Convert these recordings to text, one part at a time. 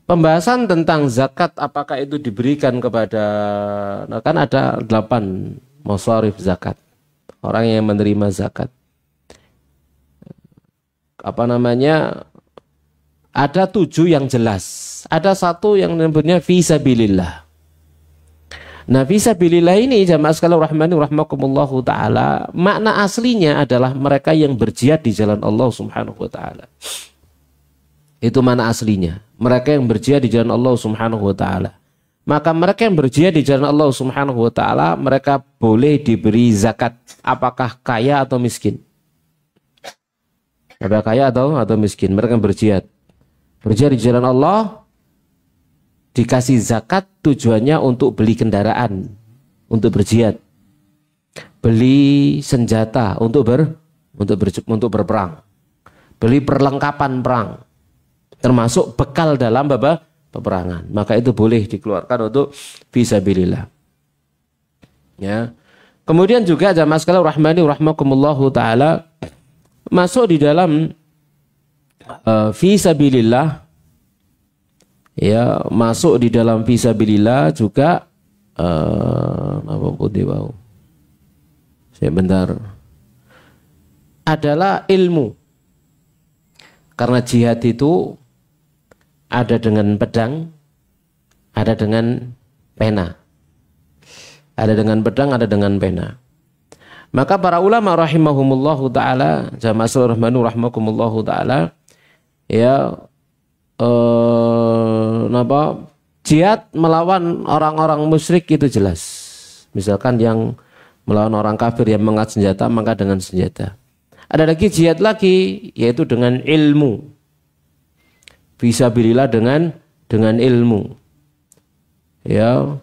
Pembahasan tentang zakat apakah itu diberikan kepada, nah kan ada 8 masarif zakat. Orang yang menerima zakat. Apa namanya? Ada 7 yang jelas. Ada 1 yang menyebutnya fisabilillah. Nah, fisabilillah ini jamaah sekalian rahmani rahmakumullahu taala, makna aslinya adalah mereka yang berjihad di jalan Allah Subhanahu wa taala. Itu mana aslinya. Mereka yang berjihad di jalan Allah Subhanahu wa taala. Maka mereka yang berjihad di jalan Allah Subhanahu wa taala, mereka boleh diberi zakat, apakah kaya atau miskin. Apakah kaya atau miskin, mereka yang berjihad. Berjihad di jalan Allah, dikasih zakat tujuannya untuk beli kendaraan, untuk berjihad. Beli senjata untuk berperang. Beli perlengkapan perang. Termasuk bekal dalam peperangan, maka itu boleh dikeluarkan untuk fisabilillah. Ya. Kemudian juga jamaah sekalian rahmani rahmakumullahu taala, masuk di dalam fisabilillah, ya, masuk di dalam fisabilillah juga apa putih bau. Saya bentar. Adalah ilmu. Karena jihad itu ada dengan pedang, ada dengan pena. Ada dengan pedang, ada dengan pena. Maka para ulama rahimahumullahu ta'ala, jamaah sekalian rahimakumullahu ta'ala, ya, jihad melawan orang-orang musyrik itu jelas. Misalkan yang melawan orang kafir yang mengangkat senjata, maka dengan senjata. Ada lagi jihad lagi, yaitu dengan ilmu. Fisabilillah dengan ilmu, ya,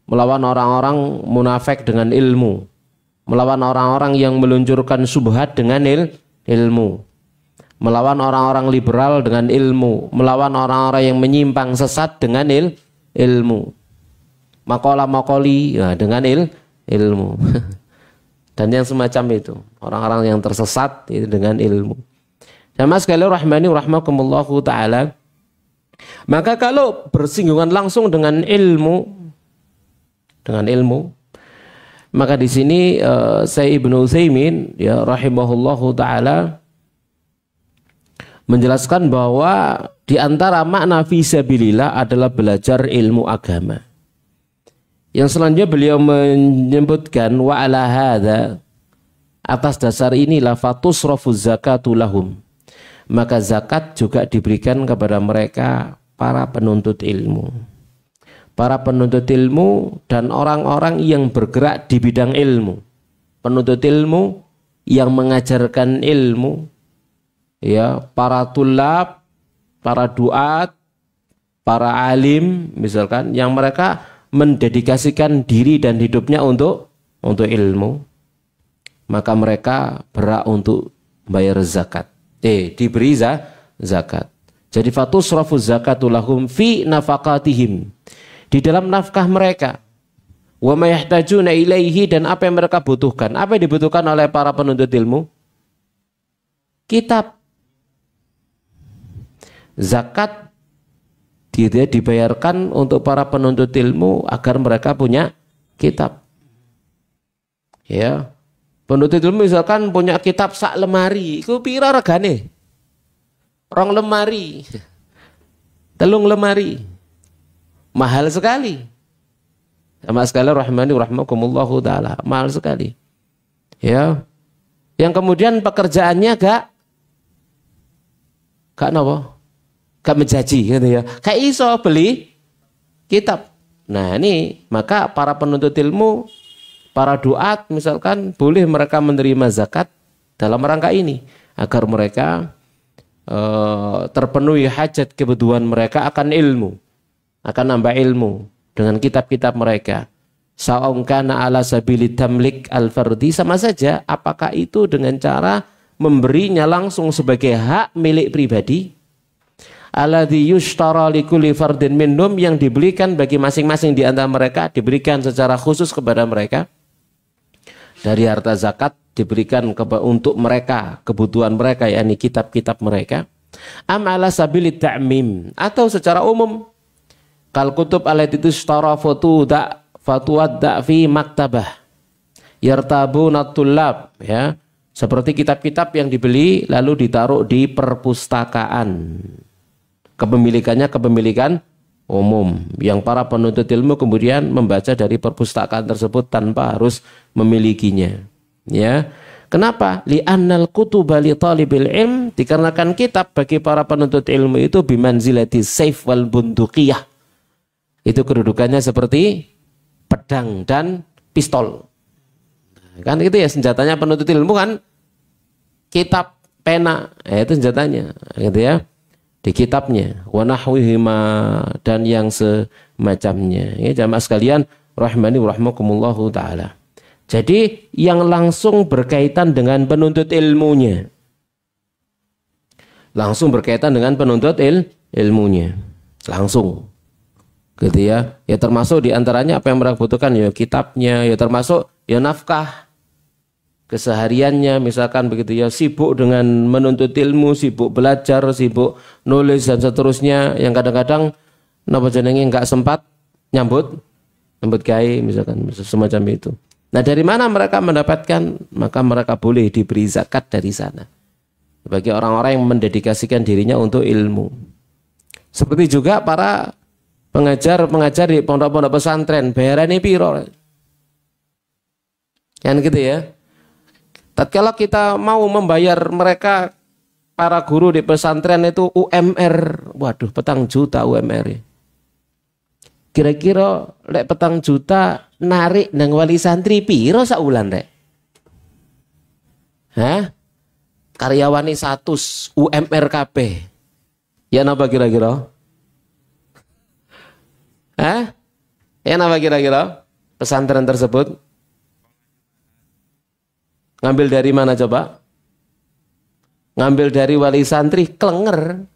melawan orang-orang munafik dengan ilmu, melawan orang-orang yang meluncurkan syubhat dengan ilmu, melawan orang-orang liberal dengan ilmu, melawan orang-orang yang menyimpang sesat dengan ilmu, makola-makoli, ya, dengan ilmu, dan yang semacam itu, orang-orang yang tersesat itu dengan ilmu. Jamaah sekalian rahmani rahmakumullahu taala. Maka kalau bersinggungan langsung dengan ilmu, maka di sini saya Ibnu Utsaimin, ya, rahimahullahu taala, menjelaskan bahwa di antara makna fisabilillah adalah belajar ilmu agama. Yang selanjutnya beliau menyebutkan wa ala hadza, atas dasar inilah fatusrafuz zakatu lahum, maka zakat juga diberikan kepada mereka para penuntut ilmu. Para penuntut ilmu dan orang-orang yang bergerak di bidang ilmu. Penuntut ilmu yang mengajarkan ilmu, ya, para tulab, para duat, para alim misalkan, yang mereka mendedikasikan diri dan hidupnya untuk ilmu. Maka mereka berhak untuk bayar zakat. Diberi zakat. Jadi fatusrafu zakatu lahum fi nafaqatihim, di dalam nafkah mereka. Wa ma yahtajuna ilaihi, dan apa yang mereka butuhkan. Apa yang dibutuhkan oleh para penuntut ilmu? Kitab. Zakat dibayarkan untuk para penuntut ilmu agar mereka punya kitab. Ya. Penuntut ilmu misalkan punya kitab sak lemari, iku pira regane? 2 lemari. 3 lemari. Mahal sekali. Sama sekali rahmani rahmakumullahu taala, mahal sekali. Ya. Yang kemudian pekerjaannya gak napa? Gak menjaji gitu ya. Kayak iso beli kitab. Nah, ini maka para penuntut ilmu, para duat misalkan, boleh mereka menerima zakat dalam rangka ini agar mereka terpenuhi hajat kebutuhan mereka akan ilmu, akan nambah ilmu dengan kitab-kitab mereka. Sa'um kana ala sabili tamlik al-fardi, sama saja apakah itu dengan cara memberinya langsung sebagai hak milik pribadi, alladzi yushtara likulli fardin minhum, yang dibelikan bagi masing-masing di antara mereka, diberikan secara khusus kepada mereka. Dari harta zakat diberikan untuk mereka, kebutuhan mereka, yakni kitab-kitab mereka. Am ala sabilit ta'mim, atau secara umum. Kal kutub allati tushtara fatuwadda fi maktabah yartabuna tullab, ya. Seperti kitab-kitab yang dibeli lalu ditaruh di perpustakaan. Kepemilikannya kepemilikan umum, yang para penuntut ilmu kemudian membaca dari perpustakaan tersebut tanpa harus memilikinya. Ya. Kenapa? Li'annal kutuba li talibil ilm, dikarenakan kitab bagi para penuntut ilmu itu bimanzilati sayf wal bunduqiyah. Itu kedudukannya seperti pedang dan pistol. Kan itu ya senjatanya penuntut ilmu kan, kitab, pena, itu senjatanya, gitu ya, di kitabnya, wa nahwihima, dan yang semacamnya. Ya, jamaah sekalian rahimani wa rahmakumullahu taala. Jadi yang langsung berkaitan dengan penuntut ilmunya, langsung berkaitan dengan penuntut ilmunya, langsung, gitu ya. Ya termasuk diantaranya apa yang mereka butuhkan, ya kitabnya, ya termasuk ya nafkah kesehariannya, misalkan begitu ya, sibuk dengan menuntut ilmu, sibuk belajar, sibuk nulis dan seterusnya, yang kadang-kadang napa jenenge enggak sempat nyambut gawe, misalkan semacam itu. Nah, dari mana mereka mendapatkan? Maka mereka boleh diberi zakat dari sana. Bagi orang-orang yang mendedikasikan dirinya untuk ilmu. Seperti juga para pengajar di pondok-pondok pesantren, bayarannya piro? Kan gitu ya. Tatkala kita mau membayar mereka, para guru di pesantren itu UMR, waduh, 4 juta UMR. Kira-kira lek 4 juta narik nang wali santri piro saulan rek? Hah? Karyawani 100 UMR KB. Ya napa kira-kira? Hah? Ya napa kira-kira? Pesantren tersebut ngambil dari mana coba? Ngambil dari wali santri Klenger.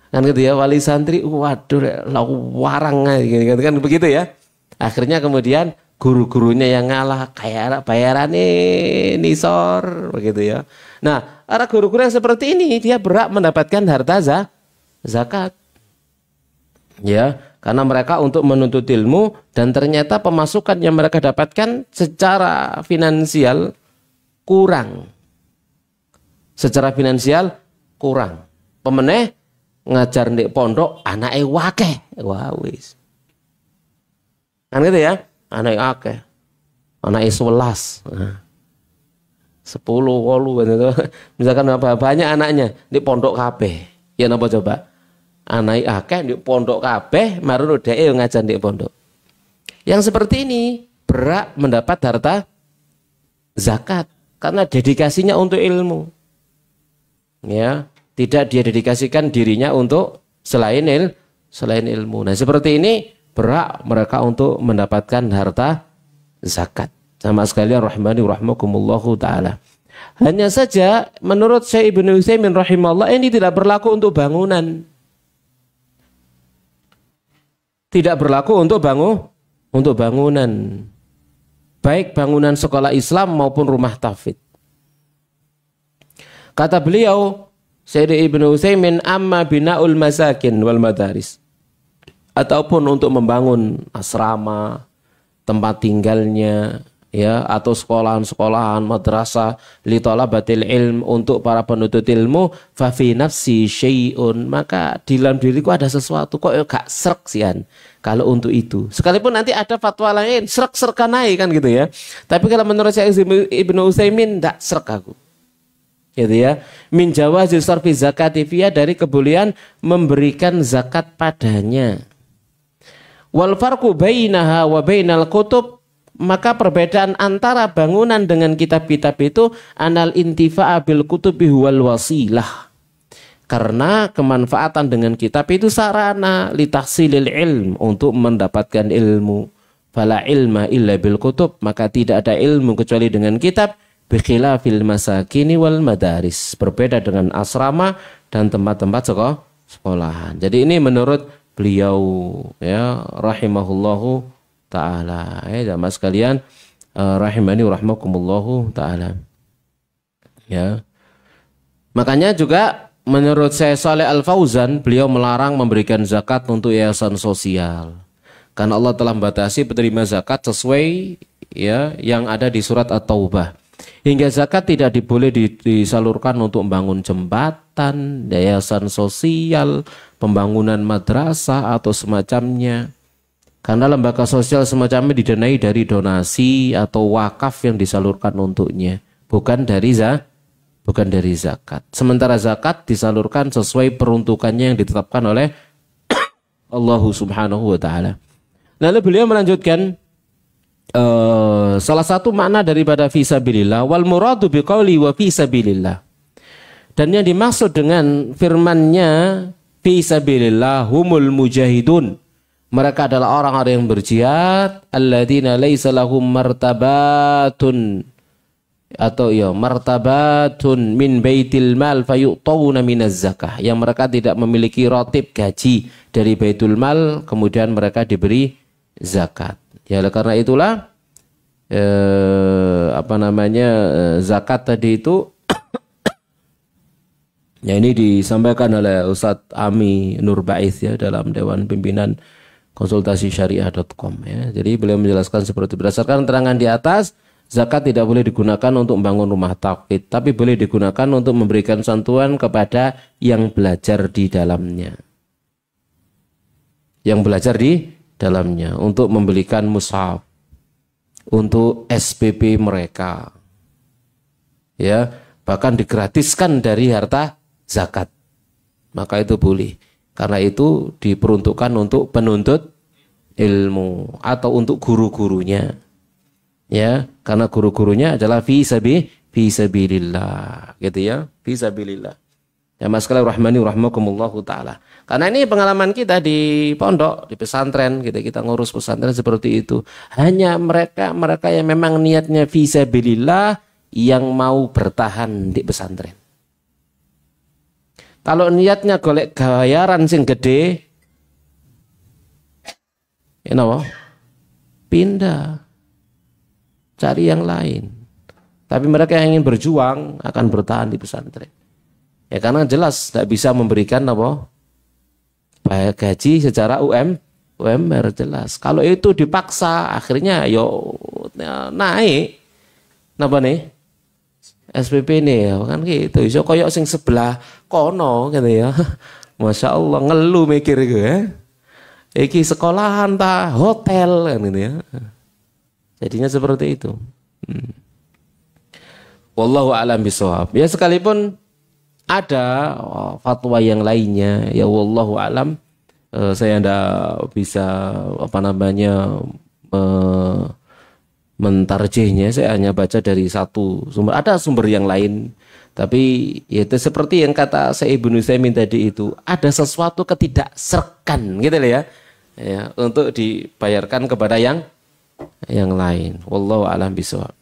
Kan gitu ya, wali santri, waduh, warang gitu kan, begitu ya. Akhirnya kemudian guru-gurunya yang ngalah, kayak bayarannya nisor, begitu ya. Nah, para guru-guru yang seperti ini dia berhak mendapatkan harta zakat. Ya, karena mereka untuk menuntut ilmu dan ternyata pemasukan yang mereka dapatkan secara finansial kurang. Secara finansial kurang. Pemeneh ngajar di pondok anake wakeh. Wah wis. Kan gitu ya? Anake akeh. Anake 11. Nah. 10, 8 gitu. Misalkan banyak anaknya di pondok kabeh. Ya napa coba? Anake akeh di pondok kabeh, marun dheke ngajar di pondok. Yang seperti ini berhak mendapat harta zakat karena dedikasinya untuk ilmu. Ya, tidak dia dedikasikan dirinya untuk selain ilmu. Nah, seperti ini berhak mereka untuk mendapatkan harta zakat. Sama sekalian rahimani rahmakumullahu taala. Hanya saja menurut Syekh Ibnu Utsaimin rahimahullah ini tidak berlaku untuk bangunan. Tidak berlaku untuk bangunan. Baik bangunan sekolah Islam maupun rumah tahfidz. Kata beliau, Syekh Ibnu Utsaimin, amma binaul masakin wal madaris. Ataupun untuk membangun asrama, tempat tinggalnya, ya, atau sekolahan-sekolahan, madrasah li talabatil ilm, untuk para penuntut ilmu, fa fi nafsi syai'un, maka di dalam diriku ada sesuatu kok gak srek sian kalau untuk itu. Sekalipun nanti ada fatwa lain srek-srekan naik kan gitu ya. Tapi kalau menurut saya Ibnu Utsaimin ndak srek aku. Gitu ya. Min jawazi sarfi zakati fiha, dari kebolehan memberikan zakat padanya. Wal farqu bainaha wa bainal kutub, maka perbedaan antara bangunan dengan kitab-kitab itu anal intifa'a bil kutubi huwal wasilah. Karena kemanfaatan dengan kitab itu sarana litahsilil ilm, untuk mendapatkan ilmu. Fala ilma illa bil kutub, maka tidak ada ilmu kecuali dengan kitab. Bikhilafil masakini wal madaris, berbeda dengan asrama dan tempat-tempat sekolahan. Jadi ini menurut beliau, ya, rahimahullahu ta'ala. Ya jamaah sekalian, rahimani rahmakumullahu ta'ala. Ya. Makanya juga menurut saya Saleh Al Fauzan, beliau melarang memberikan zakat untuk yayasan sosial. Karena Allah telah membatasi penerima zakat sesuai ya yang ada di surat At-Taubah. Hingga zakat tidak diboleh disalurkan untuk membangun jembatan, yayasan sosial, pembangunan madrasah atau semacamnya. Karena lembaga sosial semacamnya didanai dari donasi atau wakaf yang disalurkan untuknya, bukan dari zakat. Sementara zakat disalurkan sesuai peruntukannya yang ditetapkan oleh Allah Subhanahu wa taala. Lalu beliau melanjutkan salah satu makna daripada fisabilillah wal muradu biqauli wa fisabilillah. Dan yang dimaksud dengan firman-Nya fisabilillah humul mujahidun. Mereka adalah orang-orang yang berjihad alladzina laisa lahum martabatun atau ya martabatun min baitil mal fayu'tawna minaz zakah, yang mereka tidak memiliki rotib gaji dari baitul mal kemudian mereka diberi zakat. Ya karena itulah zakat tadi itu ya ini disampaikan oleh Ustadz Ami Nur Ba'ith ya dalam Dewan Pimpinan Konsultasi Syariah.com ya. Jadi beliau menjelaskan seperti berdasarkan terangan di atas, zakat tidak boleh digunakan untuk membangun rumah tauhid, tapi boleh digunakan untuk memberikan santuan kepada yang belajar di dalamnya. Yang belajar di dalamnya, untuk membelikan mushaf, untuk SPP mereka. Ya, bahkan digratiskan dari harta zakat. Maka itu boleh. Karena itu diperuntukkan untuk penuntut ilmu atau untuk guru-gurunya. Ya, karena guru-gurunya adalah fi sabilillah, gitu ya, fi sabilillah. Ya mas sekalian rahmani rahmakumullahu taala. Karena ini pengalaman kita di pondok, di pesantren, kita ngurus pesantren seperti itu. Hanya mereka yang memang niatnya fi sabilillah yang mau bertahan di pesantren. Kalau niatnya golek gayaran sing gede, you know, pindah. Cari yang lain. Tapi mereka yang ingin berjuang akan bertahan di pesantren. Ya karena jelas tidak bisa memberikan apa? Gaji secara UMR jelas. Kalau itu dipaksa akhirnya naik. Napa nih? SPP nih kan gitu. Iso koyok sing sebelah kono gitu ya. Masya Allah ngeluh mikir gitu ya. Iki sekolahan ta hotel kan gitu ya. Jadinya seperti itu. Wallahu a'lam bishawab. Ya sekalipun ada fatwa yang lainnya, ya wallahu a'lam, saya tidak bisa mentarjihnya. Saya hanya baca dari satu sumber. Ada sumber yang lain, tapi ya itu seperti yang kata saya Ibnu Utsaimin tadi itu, ada sesuatu ketidakserkan gitu loh ya, untuk dibayarkan kepada yang lain. Wallahu a'lam bishawab.